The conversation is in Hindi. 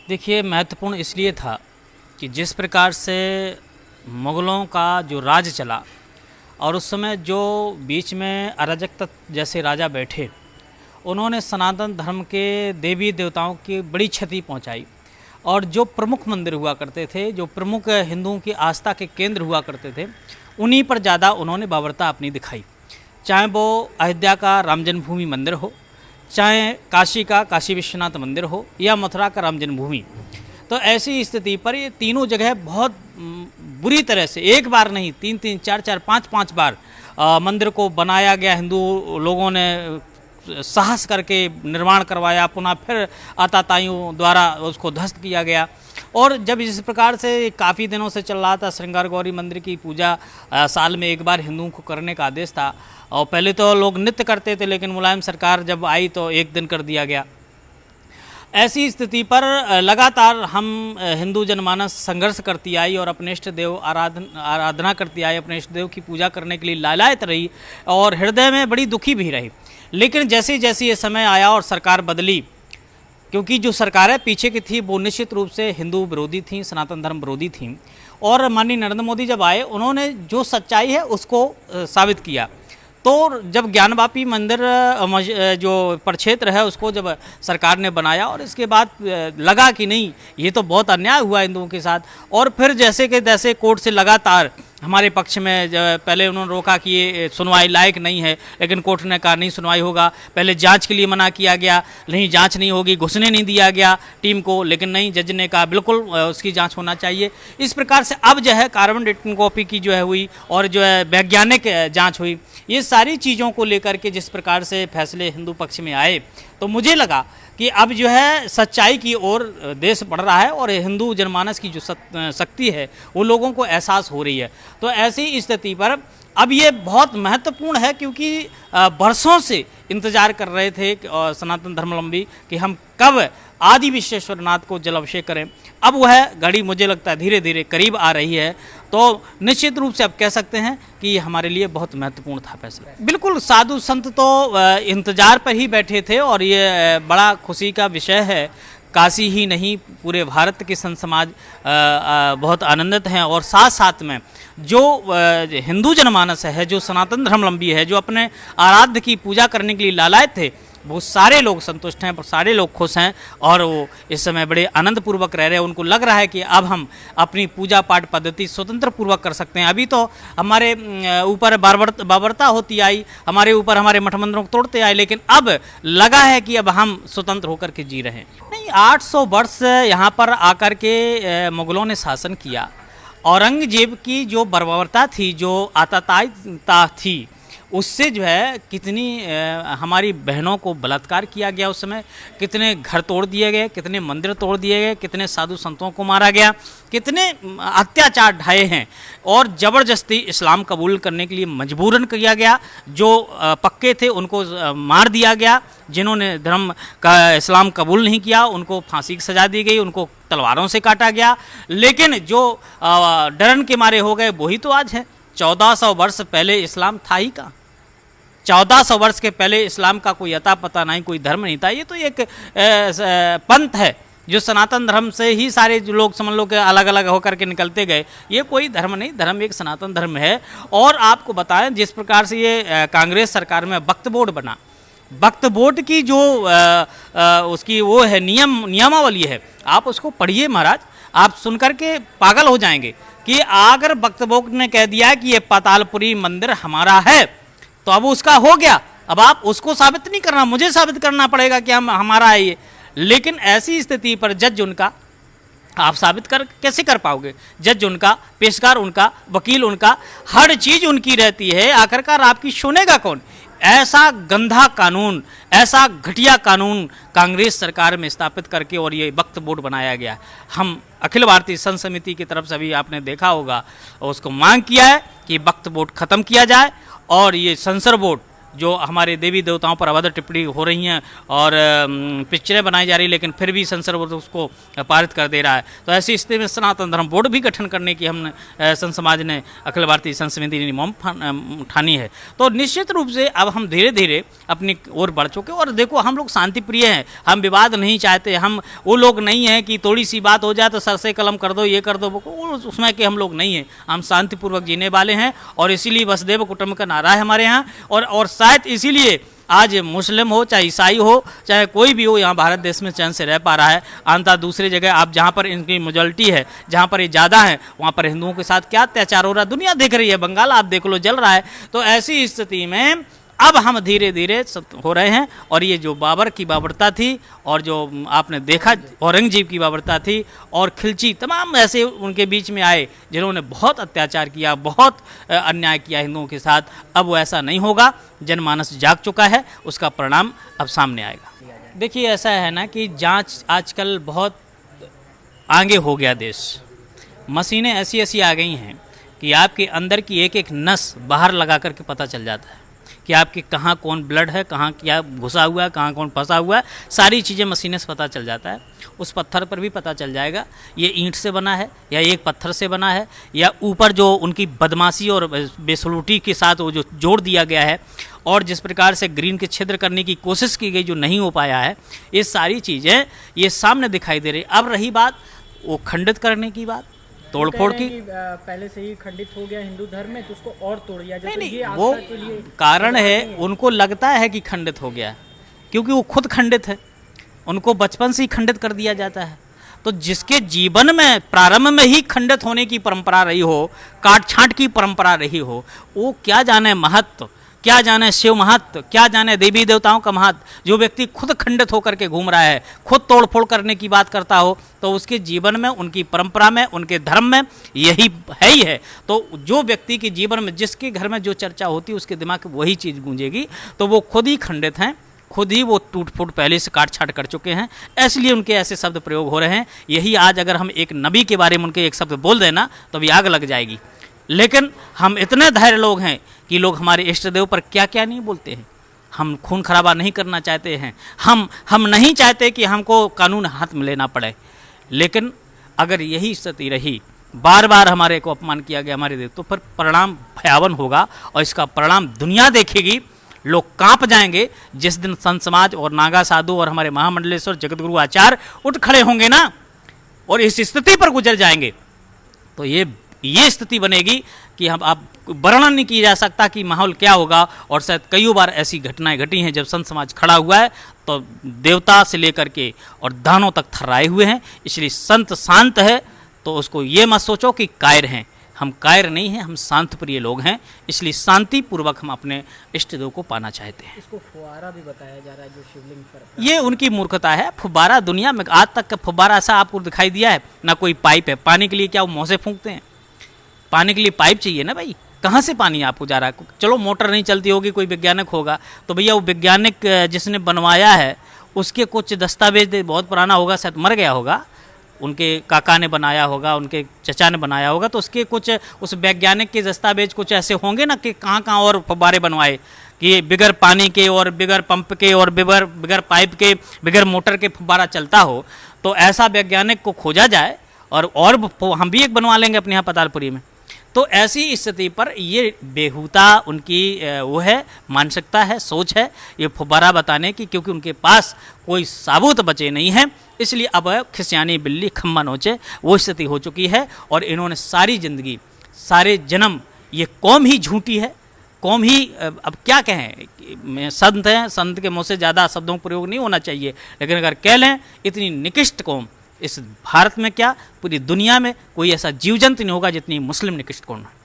देखिए, महत्वपूर्ण इसलिए था कि जिस प्रकार से मुग़लों का जो राज चला और उस समय जो बीच में अराजकता जैसे राजा बैठे, उन्होंने सनातन धर्म के देवी देवताओं की बड़ी क्षति पहुंचाई। और जो प्रमुख मंदिर हुआ करते थे, जो प्रमुख हिंदुओं की आस्था के केंद्र हुआ करते थे, उन्हीं पर ज़्यादा उन्होंने बाबरता अपनी दिखाई। चाहे वो अयोध्या का राम जन्मभूमि मंदिर हो, चाहे काशी का काशी विश्वनाथ मंदिर हो, या मथुरा का राम जन्मभूमि। तो ऐसी स्थिति पर ये तीनों जगह बहुत बुरी तरह से, एक बार नहीं, तीन तीन चार चार पाँच पाँच बार मंदिर को बनाया गया। हिंदू लोगों ने साहस करके निर्माण करवाया, पुनः फिर आताताइयों द्वारा उसको ध्वस्त किया गया। और जब इस प्रकार से काफ़ी दिनों से चल रहा था, श्रृंगार गौरी मंदिर की पूजा साल में एक बार हिंदुओं को करने का आदेश था, और पहले तो लोग नित्य करते थे, लेकिन मुलायम सरकार जब आई तो एक दिन कर दिया गया। ऐसी स्थिति पर लगातार हम हिंदू जनमानस संघर्ष करती आई और अपने इष्ट देव आराधना करती आई, अपने इष्ट देव की पूजा करने के लिए लालायत रही और हृदय में बड़ी दुखी भी रही। लेकिन जैसे जैसे ये समय आया और सरकार बदली, क्योंकि जो सरकारें पीछे की थी वो निश्चित रूप से हिंदू विरोधी थीं, सनातन धर्म विरोधी थीं, और माननीय नरेंद्र मोदी जब आए, उन्होंने जो सच्चाई है उसको साबित किया। तो जब ज्ञानवापी मंदिर जो प्रक्षेत्र है उसको जब सरकार ने बनाया, और इसके बाद लगा कि नहीं, ये तो बहुत अन्याय हुआ हिंदुओं के साथ, और फिर जैसे कि तैसे कोर्ट से लगातार हमारे पक्ष में पहले उन्होंने रोका कि ये सुनवाई लायक नहीं है, लेकिन कोर्ट ने कहा नहीं सुनवाई होगा। पहले जांच के लिए मना किया गया, नहीं जांच नहीं होगी, घुसने नहीं दिया गया टीम को, लेकिन नहीं, जज ने कहा बिल्कुल उसकी जांच होना चाहिए। इस प्रकार से अब जो है कार्बन डेटिंग कॉपी की जो है हुई, और जो है वैज्ञानिक जाँच हुई। ये सारी चीज़ों को लेकर के जिस प्रकार से फैसले हिंदू पक्ष में आए, तो मुझे लगा कि अब जो है सच्चाई की ओर देश बढ़ रहा है, और हिंदू जनमानस की जो शक्ति है वो लोगों को एहसास हो रही है। तो ऐसी स्थिति पर अब ये बहुत महत्वपूर्ण है, क्योंकि बरसों से इंतजार कर रहे थे सनातन धर्मावलंबी कि हम कब आदि विश्वेश्वरनाथ को जलाभिषेक करें। अब वह घड़ी मुझे लगता है धीरे धीरे करीब आ रही है। तो निश्चित रूप से अब कह सकते हैं कि ये हमारे लिए बहुत महत्वपूर्ण था फैसला। बिल्कुल, साधु संत तो इंतजार पर ही बैठे थे, और ये बड़ा खुशी का विषय है। काशी ही नहीं, पूरे भारत के संत समाज बहुत आनंदित हैं, और साथ साथ में जो हिंदू जनमानस है, जो सनातन धर्मावलंबी है, जो अपने आराध्य की पूजा करने के लिए लालायत थे, वो सारे लोग संतुष्ट हैं, सारे लोग खुश हैं, और वो इस समय बड़े आनंद पूर्वक रह रहे हैं। उनको लग रहा है कि अब हम अपनी पूजा पाठ पद्धति स्वतंत्र पूर्वक कर सकते हैं। अभी तो हमारे ऊपर बाबरता होती आई, हमारे ऊपर हमारे मठ मंदिरों को तोड़ते आए, लेकिन अब लगा है कि अब हम स्वतंत्र होकर के जी रहे हैं। नहीं, 800 वर्ष यहाँ पर आकर के मुग़लों ने शासन किया। औरंगजेब की जो बर्बरता थी, जो आततायीता थी, उससे जो है कितनी हमारी बहनों को बलात्कार किया गया, उस समय कितने घर तोड़ दिए गए, कितने मंदिर तोड़ दिए गए, कितने साधु संतों को मारा गया, कितने अत्याचार ढाए हैं, और ज़बरदस्ती इस्लाम कबूल करने के लिए मजबूरन किया गया। जो पक्के थे उनको मार दिया गया, जिन्होंने धर्म का इस्लाम कबूल नहीं किया उनको फांसी की सज़ा दी गई, उनको तलवारों से काटा गया। लेकिन जो डरन के मारे हो गए वही तो आज है। 1400 वर्ष पहले इस्लाम था ही कहाँ? 1400 वर्ष के पहले इस्लाम का कोई अता पता नहीं, कोई धर्म नहीं था। ये तो एक पंथ है जो सनातन धर्म से ही सारे जो लोग समझ लो कि अलग अलग होकर के निकलते गए। ये कोई धर्म नहीं, धर्म एक सनातन धर्म है। और आपको बताएं, जिस प्रकार से ये कांग्रेस सरकार में वक्फ बोर्ड बना, वक्फ बोर्ड की जो उसकी वो है नियमावली है, आप उसको पढ़िए महाराज, आप सुनकर के पागल हो जाएंगे कि अगर वक्फ बोर्ड ने कह दिया कि ये पातालपुरी मंदिर हमारा है, तो अब उसका हो गया। अब आप उसको साबित नहीं करना, मुझे साबित करना पड़ेगा कि हमारा है ये। लेकिन ऐसी स्थिति पर जज उनका, आप साबित कैसे कर पाओगे? जज उनका, पेशकार उनका, वकील उनका, हर चीज उनकी रहती है। आखिरकार आपकी सुनेगा कौन? ऐसा गंदा कानून, ऐसा घटिया कानून कांग्रेस सरकार में स्थापित करके और ये वक्फ बोर्ड बनाया गया। हम अखिल भारतीय संत समिति की तरफ से भी आपने देखा होगा, उसको मांग किया है कि वक्फ बोर्ड खत्म किया जाए और ये सेंसर बोर्ड जो हमारे देवी देवताओं पर अभद्र टिप्पणी हो रही हैं और पिक्चरें बनाई जा रही, लेकिन फिर भी संसद उसको पारित कर दे रहा है। तो ऐसी स्थिति में सनातन धर्म बोर्ड भी गठन करने की हमने संत समाज ने अखिल भारतीय संत समिति ने मांग ठानी है। तो निश्चित रूप से अब हम धीरे धीरे अपनी ओर बढ़ चुके। और देखो, हम लोग शांति प्रिय हैं, हम विवाद नहीं चाहते, हम वो लोग नहीं हैं कि थोड़ी सी बात हो जाए तो सर से कलम कर दो, ये कर दो, उसमें के हम लोग नहीं हैं। हम शांतिपूर्वक जीने वाले हैं और इसीलिए वसुधैव कुटुंबकम का नारा है हमारे यहाँ। और शायद इसीलिए आज मुस्लिम हो चाहे ईसाई हो चाहे कोई भी हो, यहाँ भारत देश में चैन से रह पा रहा है। अंततः दूसरी जगह आप जहाँ पर इनकी मेजॉरिटी है, जहाँ पर ये ज़्यादा है, वहाँ पर हिंदुओं के साथ क्या अत्याचार हो रहा है दुनिया देख रही है। बंगाल आप देख लो, जल रहा है। तो ऐसी स्थिति में अब हम धीरे धीरे हो रहे हैं। और ये जो बाबर की बाबरता थी और जो आपने देखा औरंगजेब की बाबरता थी और खिलची, तमाम ऐसे उनके बीच में आए जिन्होंने बहुत अत्याचार किया, बहुत अन्याय किया हिंदुओं के साथ। अब वो ऐसा नहीं होगा। जनमानस जाग चुका है, उसका परिणाम अब सामने आएगा। देखिए, ऐसा है ना कि जांच आजकल बहुत आगे हो गया देश। मशीनें ऐसी ऐसी आ गई हैं कि आपके अंदर की एक एक नस बाहर लगा करके पता चल जाता है कि आपके कहाँ कौन ब्लड है, कहाँ क्या घुसा हुआ है, कहाँ कौन फंसा हुआ है। सारी चीज़ें मशीनें से पता चल जाता है। उस पत्थर पर भी पता चल जाएगा ये ईंट से बना है या एक पत्थर से बना है, या ऊपर जो उनकी बदमाशी और बेसलूटी के साथ वो जो जोड़ दिया गया है और जिस प्रकार से ग्रीन के छिद्र करने की कोशिश की गई जो नहीं हो पाया है, ये सारी चीज़ें ये सामने दिखाई दे रही। अब रही बात वो खंडित करने की बात, तोड़फोड़ की, पहले से ही खंडित हो गया हिंदू धर्म में, तो उसको और तोड़ दिया जाए। नहीं, वो कारण है, उनको लगता है कि खंडित हो गया क्योंकि वो खुद खंडित है, उनको बचपन से ही खंडित कर दिया जाता है। तो जिसके जीवन में प्रारंभ में ही खंडित होने की परंपरा रही हो, काट छांट की परंपरा रही हो, वो क्या जाने महत्व, क्या जाने शिव महत्व, क्या जाने देवी देवताओं का महत्व। जो व्यक्ति खुद खंडित होकर के घूम रहा है, खुद तोड़फोड़ करने की बात करता हो, तो उसके जीवन में, उनकी परंपरा में, उनके धर्म में यही है ही है। तो जो व्यक्ति के जीवन में, जिसके घर में जो चर्चा होती है, उसके दिमाग में वही चीज़ गूंजेगी। तो वो खुद ही खंडित हैं, खुद ही वो टूट फूट पहले से काट छाट कर चुके हैं, इसलिए उनके ऐसे शब्द प्रयोग हो रहे हैं। यही आज अगर हम एक नबी के बारे में उनके एक शब्द बोल देना तो भी आग लग जाएगी। लेकिन हम इतने धैर्य लोग हैं कि लोग हमारे इष्ट देव पर क्या क्या नहीं बोलते हैं। हम खून खराबा नहीं करना चाहते हैं, हम नहीं चाहते कि हमको कानून हाथ में लेना पड़े। लेकिन अगर यही स्थिति रही, बार बार हमारे को अपमान किया गया हमारे देव, तो फिर परिणाम भयावन होगा और इसका परिणाम दुनिया देखेगी। लोग कांप जाएंगे जिस दिन संत समाज और नागा साधु और हमारे महामंडलेश्वर जगतगुरु आचार्य उठ खड़े होंगे ना और इस स्थिति पर गुजर जाएंगे। तो ये स्थिति बनेगी कि हम आप वर्णन नहीं किया जा सकता कि माहौल क्या होगा। और शायद कई बार ऐसी घटनाएं घटी हैं जब संत समाज खड़ा हुआ है तो देवता से लेकर के और दानों तक थर्राए हुए हैं। इसलिए संत शांत है तो उसको ये मत सोचो कि कायर हैं। हम कायर नहीं हैं, हम शांत प्रिय लोग हैं। इसलिए शांति पूर्वक हम अपने इष्ट देव को पाना चाहते हैं। इसको फुवारा भी बताया जा रहा है जो शिवलिंग पर, ये उनकी मूर्खता है। फुब्बारा दुनिया में आज तक का फुब्बारा ऐसा आपको दिखाई दिया है ना? कोई पाइप है पानी के लिए, क्या वो मुँह से फूंकते हैं? पानी के लिए पाइप चाहिए ना भाई, कहाँ से पानी आपको जा रहा है? चलो मोटर नहीं चलती होगी, कोई वैज्ञानिक होगा, तो भैया वो वैज्ञानिक जिसने बनवाया है उसके कुछ दस्तावेज बहुत पुराना होगा, शायद मर गया होगा, उनके काका ने बनाया होगा, उनके चचा ने बनाया होगा, तो उसके कुछ उस वैज्ञानिक के दस्तावेज कुछ ऐसे होंगे ना कि कहाँ कहाँ और फव्वारे बनवाए कि बिगर पानी के और बिगर पंप के और बिगर पाइप के बिगर मोटर के फव्वारा चलता हो। तो ऐसा वैज्ञानिक को खोजा जाए और हम भी एक बनवा लेंगे अपने यहाँ पतालपुरी में। तो ऐसी स्थिति पर ये बेहूता उनकी वो है, मानसिकता है, सोच है ये फुब्बारा बताने की, क्योंकि उनके पास कोई साबूत बचे नहीं है। इसलिए अब खिसियानी बिल्ली खम्मा नोचे वो स्थिति हो चुकी है। और इन्होंने सारी जिंदगी, सारे जन्म, ये कौम ही झूठी है, कौम ही, अब क्या कहें, संत हैं, संत के मुँह से ज़्यादा शब्दों का प्रयोग नहीं होना चाहिए, लेकिन अगर कह लें इतनी निकृष्ट कौम इस भारत में क्या पूरी दुनिया में कोई ऐसा जीव जंतु नहीं होगा जितनी मुस्लिम निकृष्ट कौम है।